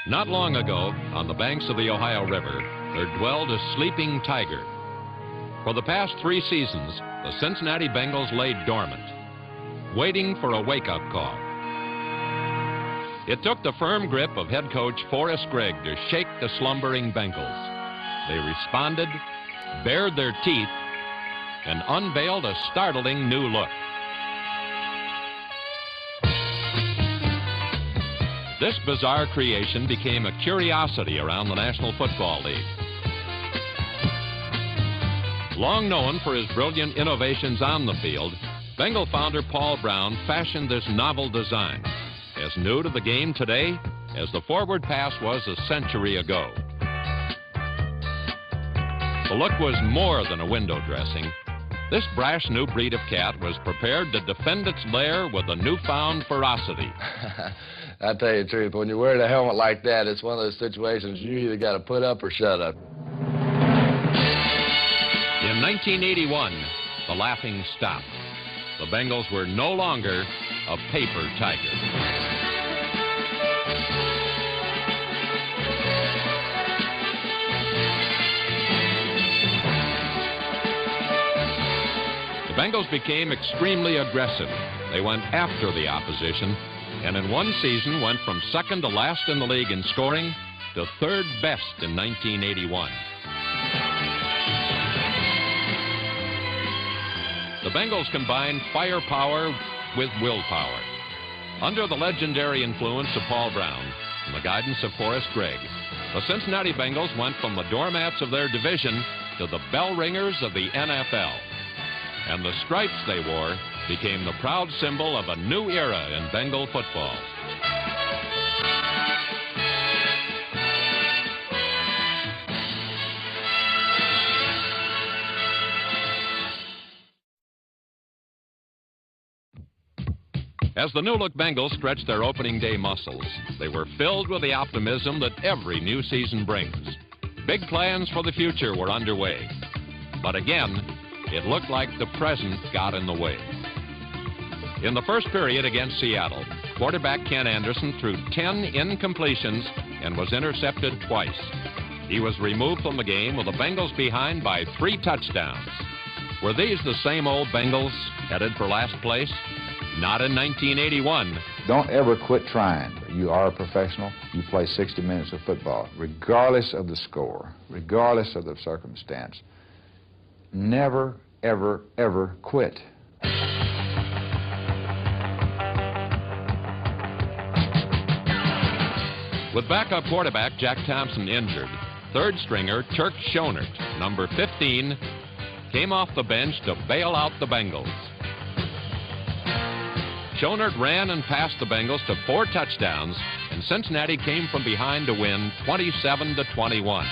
Not long ago, on the banks of the Ohio River, there dwelled a sleeping tiger. For the past 3 seasons, the Cincinnati Bengals lay dormant, waiting for a wake-up call. It took the firm grip of head coach Forrest Gregg to shake the slumbering Bengals. They responded, bared their teeth, and unveiled a startling new look. This bizarre creation became a curiosity around the National Football League. Long known for his brilliant innovations on the field, Bengal founder Paul Brown fashioned this novel design, as new to the game today as the forward pass was a century ago. The look was more than a window dressing. This brash new breed of cat was prepared to defend its lair with a newfound ferocity. I tell you the truth, when you're wearing a helmet like that, it's one of those situations you either got to put up or shut up. In 1981, the laughing stopped. The Bengals were no longer a paper tiger. The Bengals became extremely aggressive. They went after the opposition, and in one season went from second to last in the league in scoring to third best in 1981. The Bengals combined firepower with willpower. Under the legendary influence of Paul Brown and the guidance of Forrest Gregg, the Cincinnati Bengals went from the doormats of their division to the bell ringers of the NFL. And the stripes they wore became the proud symbol of a new era in Bengal football. As the new-look Bengals stretched their opening day muscles, they were filled with the optimism that every new season brings. Big plans for the future were underway. But again, it looked like the present got in the way. In the first period against Seattle, quarterback Ken Anderson threw 10 incompletions and was intercepted twice. He was removed from the game with the Bengals behind by 3 touchdowns. Were these the same old Bengals headed for last place? Not in 1981. Don't ever quit trying. You are a professional. You play 60 minutes of football, regardless of the score, regardless of the circumstance. Never, ever, ever quit. With backup quarterback Jack Thompson injured, third stringer Turk Schonert, number 15, came off the bench to bail out the Bengals. Schonert ran and passed the Bengals to 4 touchdowns, and Cincinnati came from behind to win 27-21.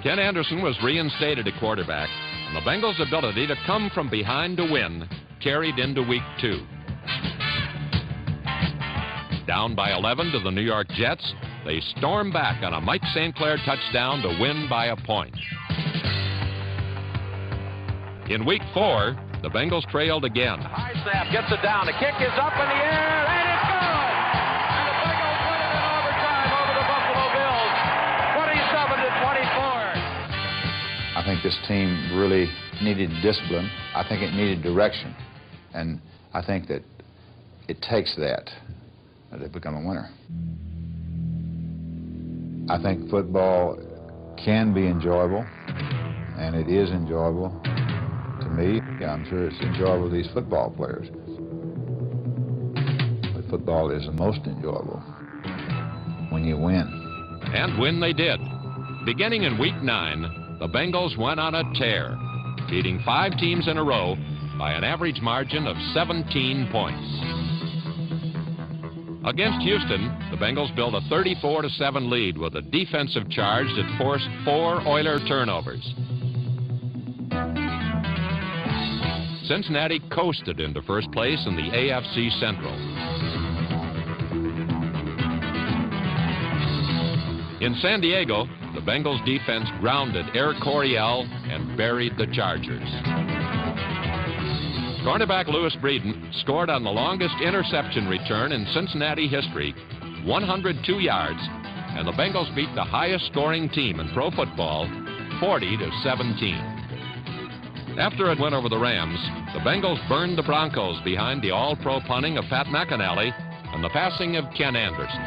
Ken Anderson was reinstated at quarterback, and the Bengals' ability to come from behind to win carried into week 2. Down by 11 to the New York Jets, they stormed back on a Mike St. Clair touchdown to win by a point. In week 4, the Bengals trailed again. High snap, gets it down. The kick is up in the air, and it's good! And the Bengals win it in overtime over the Buffalo Bills, 27-24. I think this team really needed discipline. I think it needed direction. And I think that it takes that to become a winner. I think football can be enjoyable, and it is enjoyable. To me, I'm sure it's enjoyable to these football players. But football is the most enjoyable when you win. And win they did. Beginning in week 9, the Bengals went on a tear, beating 5 teams in a row by an average margin of 17 points. Against Houston, the Bengals built a 34-7 lead with a defensive charge that forced 4 Oiler turnovers. Cincinnati coasted into first place in the AFC Central. In San Diego, the Bengals defense grounded Air Coryell and buried the Chargers. Cornerback Lewis Breeden scored on the longest interception return in Cincinnati history, 102 yards, and the Bengals beat the highest scoring team in pro football, 40-17. After a win over the Rams, the Bengals burned the Broncos behind the all-pro punting of Pat McInally and the passing of Ken Anderson.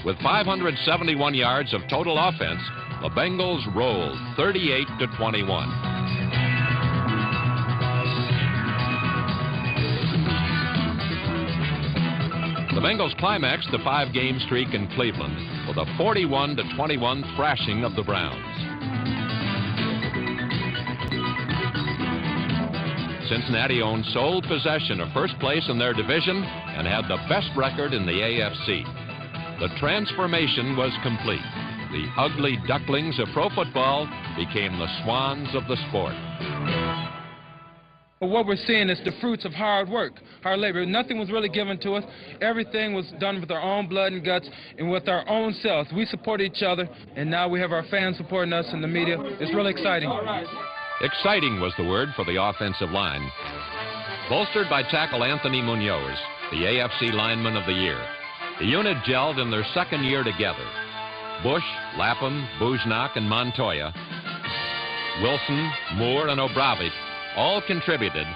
With 571 yards of total offense, the Bengals rolled 38-21. The Bengals climaxed the 5-game streak in Cleveland with a 41-21 thrashing of the Browns. Cincinnati owned sole possession of first place in their division and had the best record in the AFC. The transformation was complete. The ugly ducklings of pro football became the swans of the sport. What we're seeing is the fruits of hard work, hard labor. Nothing was really given to us. Everything was done with our own blood and guts and with our own selves. We support each other, and now we have our fans supporting us in the media. It's really exciting. Exciting was the word for the offensive line. Bolstered by tackle Anthony Munoz, the AFC Lineman of the Year, the unit gelled in their second year together. Bush, Lapham, Bujnak, and Montoya, Wilson, Moore, and Obravich all contributed,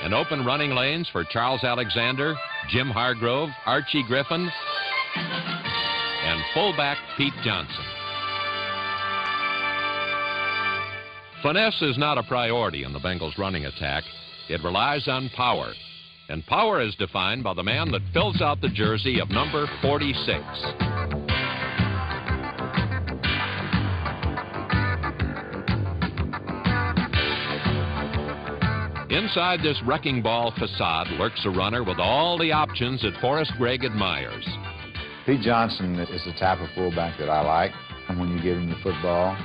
and open running lanes for Charles Alexander, Jim Hargrove, Archie Griffin, and fullback Pete Johnson. Finesse is not a priority in the Bengals' running attack. It relies on power, and power is defined by the man that fills out the jersey of number 46. Inside this wrecking ball facade lurks a runner with all the options that Forrest Gregg admires. Pete Johnson is the type of fullback that I like. And when you give him the football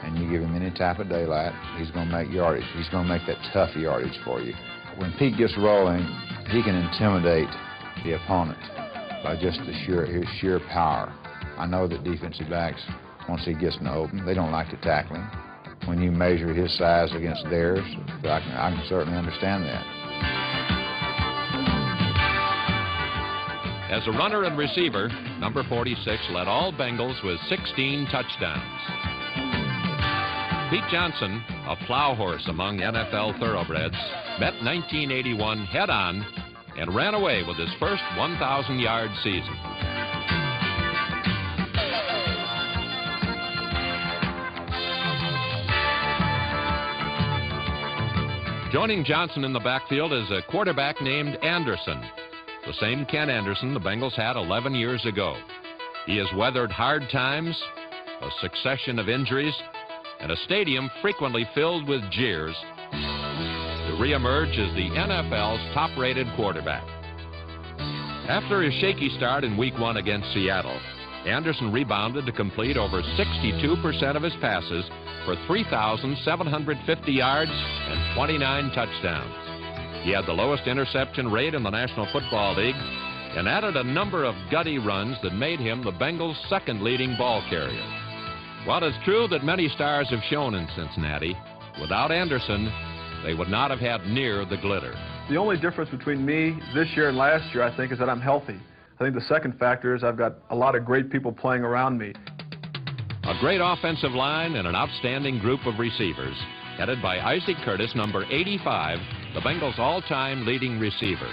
and you give him any type of daylight, he's going to make yardage. He's going to make that tough yardage for you. When Pete gets rolling, he can intimidate the opponent by just his sheer power. I know that defensive backs, once he gets in the open, they don't like to tackle him. When you measure his size against theirs, I can certainly understand that. As a runner and receiver, number 46 led all Bengals with 16 touchdowns. Pete Johnson, a plow horse among NFL thoroughbreds, met 1981 head-on and ran away with his first 1,000-yard season. Joining Johnson in the backfield is a quarterback named Anderson, the same Ken Anderson the Bengals had 11 years ago. He has weathered hard times, a succession of injuries, and a stadium frequently filled with jeers to reemerge as the NFL's top-rated quarterback. After his shaky start in Week 1 against Seattle, Anderson rebounded to complete over 62% of his passes for 3,750 yards and 29 touchdowns. He had the lowest interception rate in the National Football League and added a number of gutty runs that made him the Bengals' second leading ball carrier. While it's true that many stars have shone in Cincinnati, without Anderson, they would not have had near the glitter. The only difference between me this year and last year, I think, is that I'm healthy. I think the second factor is I've got a lot of great people playing around me. A great offensive line and an outstanding group of receivers, headed by Isaac Curtis, number 85, the Bengals' all-time leading receiver.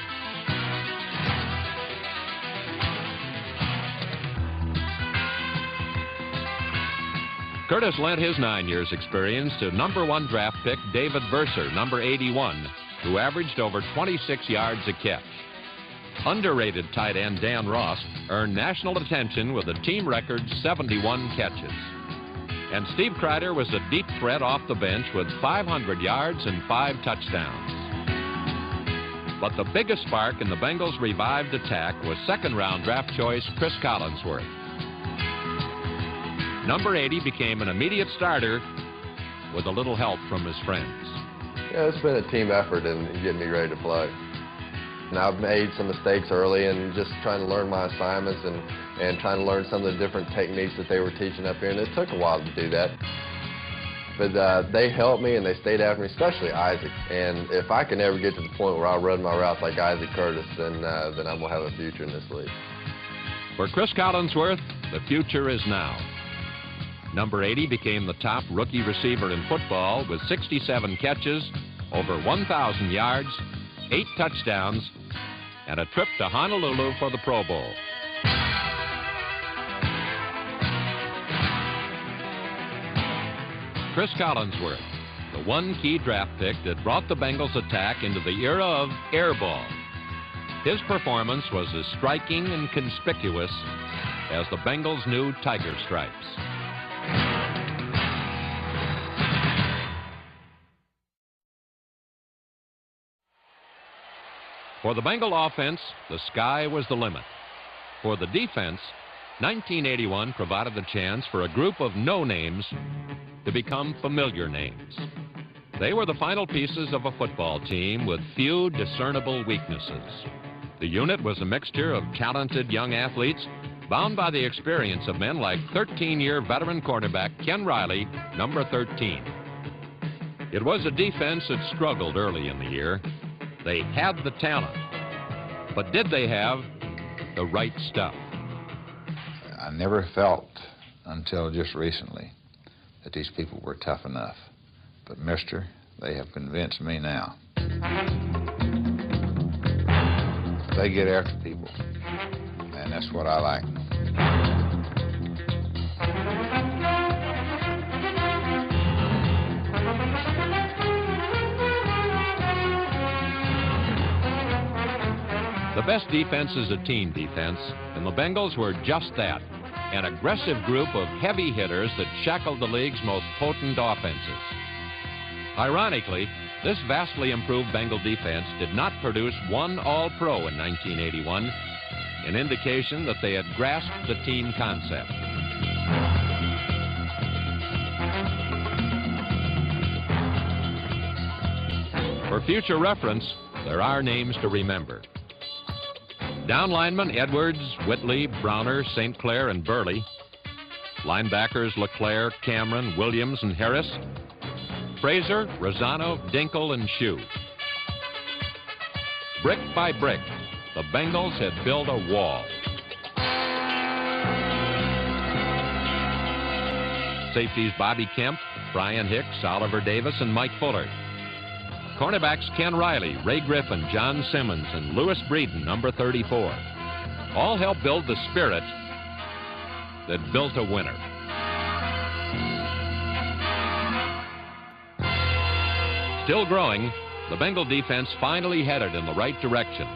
Curtis lent his 9 years' experience to number 1 draft pick David Verser, number 81, who averaged over 26 yards a catch. Underrated tight end Dan Ross earned national attention with a team record 71 catches. And Steve Kreider was a deep threat off the bench with 500 yards and 5 touchdowns. But the biggest spark in the Bengals' revived attack was second-round draft choice Chris Collinsworth. Number 80 became an immediate starter with a little help from his friends. Yeah, it's been a team effort in getting me ready to play. And I've made some mistakes early and just trying to learn my assignments and trying to learn some of the different techniques that they were teaching up here, and it took a while to do that. But they helped me and they stayed after me, especially Isaac. And if I can ever get to the point where I run my routes like Isaac Curtis, then I'm going to have a future in this league. For Chris Collinsworth, the future is now. Number 80 became the top rookie receiver in football with 67 catches, over 1,000 yards, 8 touchdowns, and a trip to Honolulu for the Pro Bowl. Chris Collinsworth, the one key draft pick that brought the Bengals attack into the era of air ball. His performance was as striking and conspicuous as the Bengals' new tiger stripes. For the Bengal offense, the sky was the limit. For the defense, 1981 provided the chance for a group of no-names to become familiar names. They were the final pieces of a football team with few discernible weaknesses. The unit was a mixture of talented young athletes bound by the experience of men like 13-year veteran quarterback Ken Riley, number 13. It was a defense that struggled early in the year. They had the talent, but did they have the right stuff? I never felt until just recently that these people were tough enough. But, mister, they have convinced me now. They get after people, and that's what I like. The best defense is a team defense, and the Bengals were just that, an aggressive group of heavy hitters that shackled the league's most potent offenses. Ironically, this vastly improved Bengal defense did not produce one All-Pro in 1981, an indication that they had grasped the team concept. For future reference, there are names to remember. Down linemen Edwards, Whitley, Browner, St. Clair, and Burley. Linebackers LeClaire, Cameron, Williams, and Harris. Fraser, Rosano, Dinkle, and Shue. Brick by brick, the Bengals had built a wall. Safeties Bobby Kemp, Brian Hicks, Oliver Davis, and Mike Fuller. Cornerbacks Ken Riley, Ray Griffin, John Simmons, and Lewis Breeden, number 34. All helped build the spirit that built a winner. Still growing, the Bengal defense finally headed in the right direction.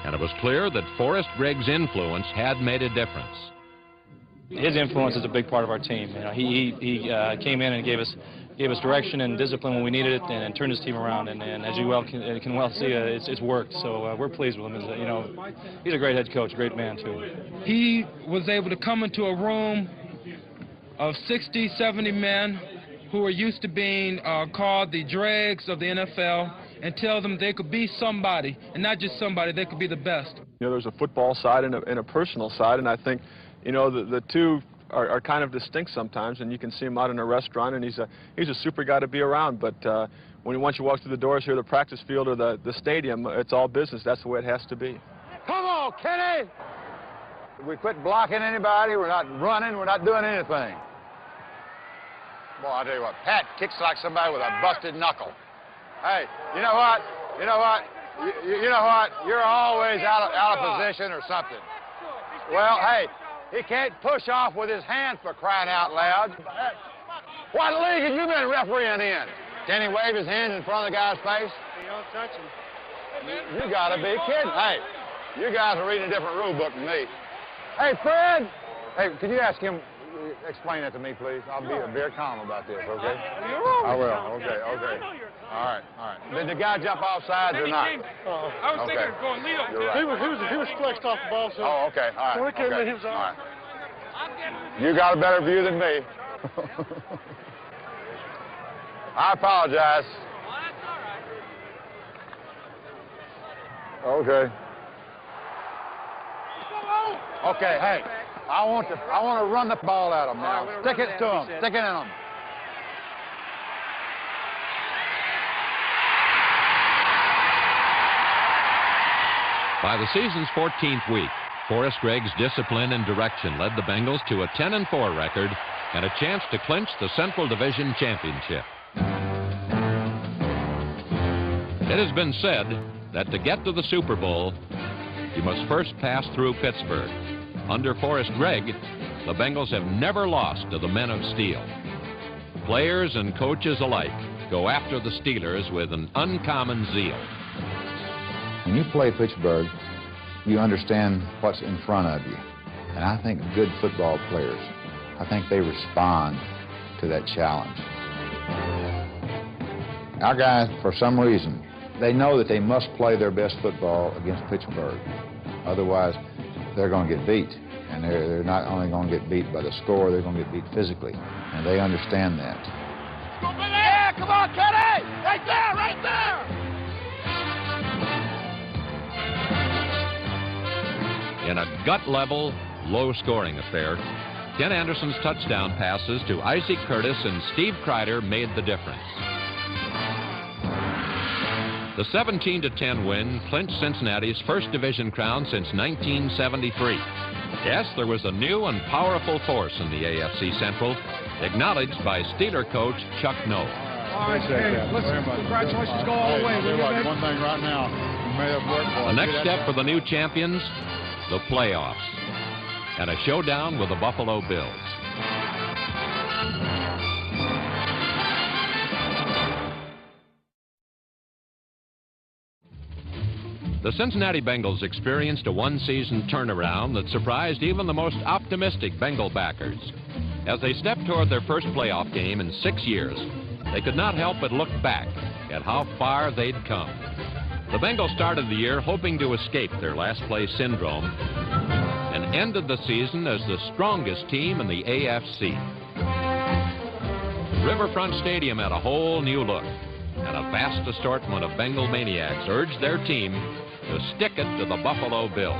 And it was clear that Forrest Gregg's influence had made a difference. His influence is a big part of our team. You know, he came in and gave us direction and discipline when we needed it, and turned his team around. And as you can well see, it's worked. So we're pleased with him. You know, he's a great head coach, great man too. He was able to come into a room of 60, 70 men who were used to being called the dregs of the NFL, and tell them they could be somebody, and not just somebody, they could be the best. You know, there's a football side and a personal side, and I think, you know, the two are kind of distinct sometimes, and you can see him out in a restaurant, and he's a super guy to be around. But once you walk through the doors here, the practice field or the stadium, it's all business. That's the way it has to be. Come on, Kenny! We quit blocking anybody. We're not running. We're not doing anything. Boy, I tell you what, Pat kicks like somebody with a busted knuckle. Hey, you know what? You know what? You know what? You're always out of position or something. Well, hey, he can't push off with his hand for crying out loud. What league have you been refereeing in? Can he wave his hand in front of the guy's face? You don't touch him. You gotta be kidding. Hey, you guys are reading a different rule book than me. Hey, Fred! Hey, can you ask him, explain that to me, please? I'll be very calm about this, okay? I will, okay. All right. Did the guy jump off sides or not? I was thinking of going lead up. Right. He was flexed off the ball, so. Oh, okay, all right. So we couldn't let him all right. You got a better view than me. I apologize. Okay. Okay, hey, I want to run the ball at them now. Stick it to them. Stick it in them. By the season's 14th week, Forrest Gregg's discipline and direction led the Bengals to a 10-4 record and a chance to clinch the Central Division championship. It has been said that to get to the Super Bowl, you must first pass through Pittsburgh. Under Forrest Gregg, the Bengals have never lost to the Men of Steel. Players and coaches alike go after the Steelers with an uncommon zeal. When you play Pittsburgh, you understand what's in front of you. And I think good football players, I think they respond to that challenge. Our guys, for some reason, they know that they must play their best football against Pittsburgh. Otherwise, they're going to get beat. And they're not only going to get beat by the score, they're going to get beat physically. And they understand that. Yeah, come on, Kenny! Right there, right there! In a gut-level, low-scoring affair, Ken Anderson's touchdown passes to Isaac Curtis and Steve Kreider made the difference. The 17-10 win clinched Cincinnati's first division crown since 1973. Yes, there was a new and powerful force in the AFC Central, acknowledged by Steeler coach Chuck Noll. All right, hey, listen, congratulations go all the way. One thing right now, you may have worked for. The next step for the new champions, the playoffs, and a showdown with the Buffalo Bills. The Cincinnati Bengals experienced a one-season turnaround that surprised even the most optimistic Bengal backers. As they stepped toward their first playoff game in 6 years, they could not help but look back at how far they'd come. The Bengals started the year hoping to escape their last-place syndrome and ended the season as the strongest team in the AFC. Riverfront Stadium had a whole new look, and a vast assortment of Bengal maniacs urged their team to stick it to the Buffalo Bills.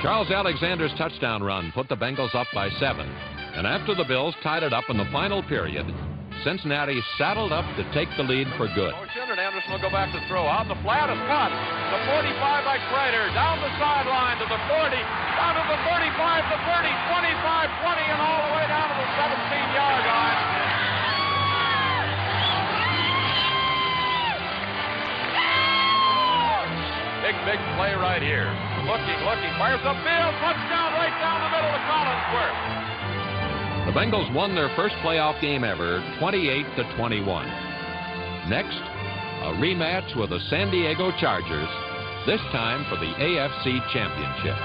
Charles Alexander's touchdown run put the Bengals up by 7, and after the Bills tied it up in the final period, Cincinnati saddled up to take the lead for good. Motion, and Anderson will go back to throw. Out the flat is cut. The 45 by Kreider. Down the sideline to the 40. Down to the 35, the 30, 25, 20, and all the way down to the 17-yard line. Big play right here. Looking. Fires upfield. Touchdown right down the middle of Collinsworth. The Bengals won their first playoff game ever, 28-21. Next, a rematch with the San Diego Chargers, this time for the AFC Championship.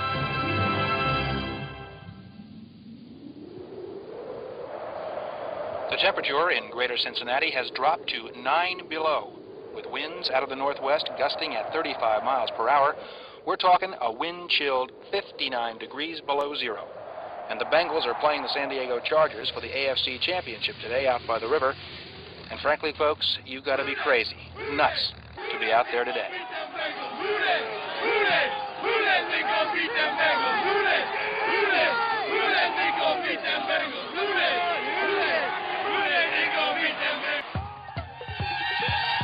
The temperature in greater Cincinnati has dropped to 9 below, with winds out of the northwest gusting at 35 miles per hour. We're talking a wind-chilled 59 degrees below zero. And the Bengals are playing the San Diego Chargers for the AFC Championship today out by the river. And frankly, folks, you've got to be crazy, nuts, to be out there today.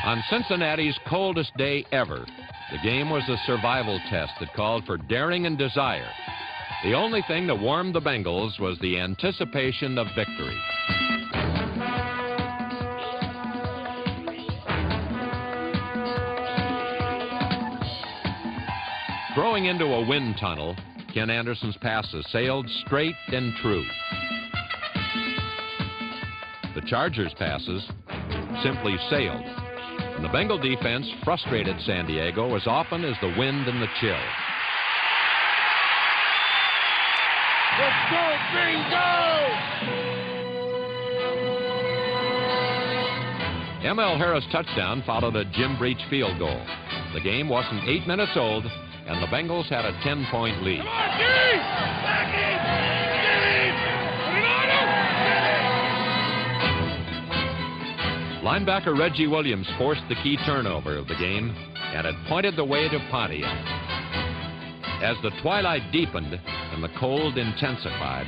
On Cincinnati's coldest day ever, the game was a survival test that called for daring and desire. The only thing that warmed the Bengals was the anticipation of victory. Throwing into a wind tunnel, Ken Anderson's passes sailed straight and true. The Chargers' passes simply sailed. And the Bengal defense frustrated San Diego as often as the wind and the chill. Let's go, bingo! M.L. Harris' touchdown followed a Jim Breach field goal. The game wasn't 8 minutes old, and the Bengals had a 10-point lead. Come on, Jimmy! Back in! Linebacker Reggie Williams forced the key turnover of the game, and it pointed the way to Pontiac. As the twilight deepened and the cold intensified,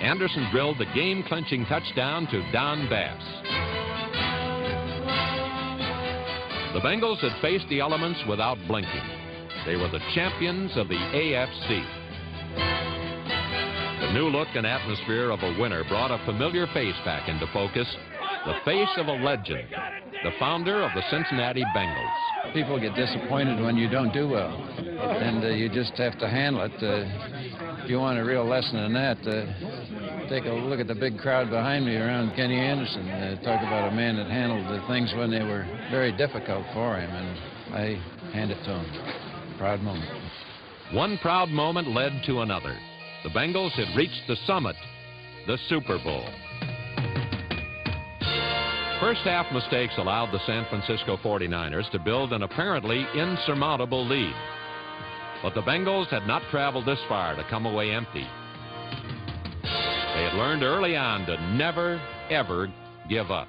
Anderson drilled the game-clinching touchdown to Don Bass. The Bengals had faced the elements without blinking. They were the champions of the AFC. The new look and atmosphere of a winner brought a familiar face back into focus, the face of a legend, the founder of the Cincinnati Bengals. People get disappointed when you don't do well, and you just have to handle it. If you want a real lesson in that, take a look at the big crowd behind me around Kenny Anderson. Talk about a man that handled the things when they were very difficult for him, and I hand it to him. Proud moment. One proud moment led to another. The Bengals had reached the summit, the Super Bowl. First half mistakes allowed the San Francisco 49ers to build an apparently insurmountable lead. But the Bengals had not traveled this far to come away empty. They had learned early on to never, ever give up.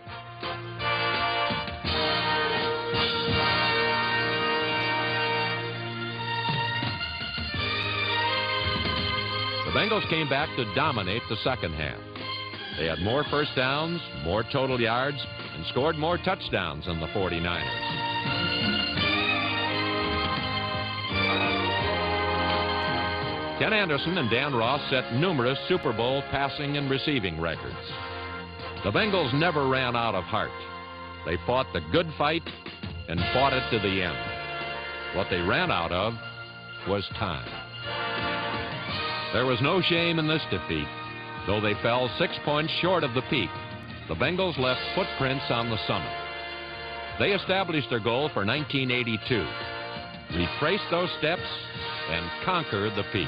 The Bengals came back to dominate the second half. They had more first downs, more total yards, and scored more touchdowns than the 49ers. Ken Anderson and Dan Ross set numerous Super Bowl passing and receiving records. The Bengals never ran out of heart. They fought the good fight and fought it to the end. What they ran out of was time. There was no shame in this defeat. Though they fell 6 points short of the peak, the Bengals left footprints on the summit. They established their goal for 1982. Retrace those steps and conquer the peak.